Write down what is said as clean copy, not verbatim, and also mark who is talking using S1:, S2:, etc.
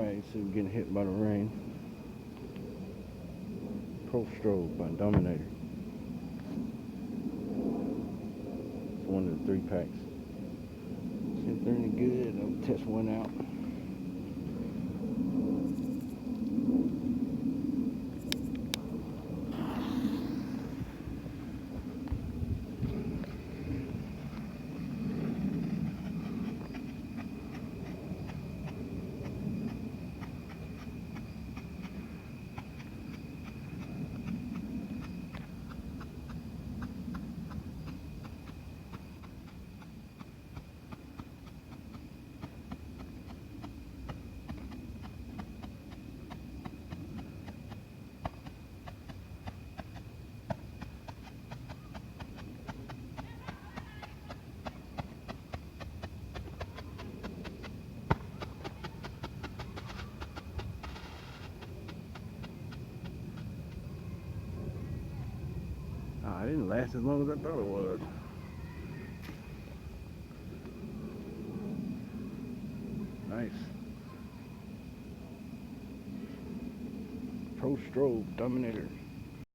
S1: Alright, so we're getting hit by the rain. Pro Strobe by Dominator. It's one of the 3 packs. See if they're any good. I'll test one out. It didn't last as long as I thought it was. Nice. Pro Strobe Dominator.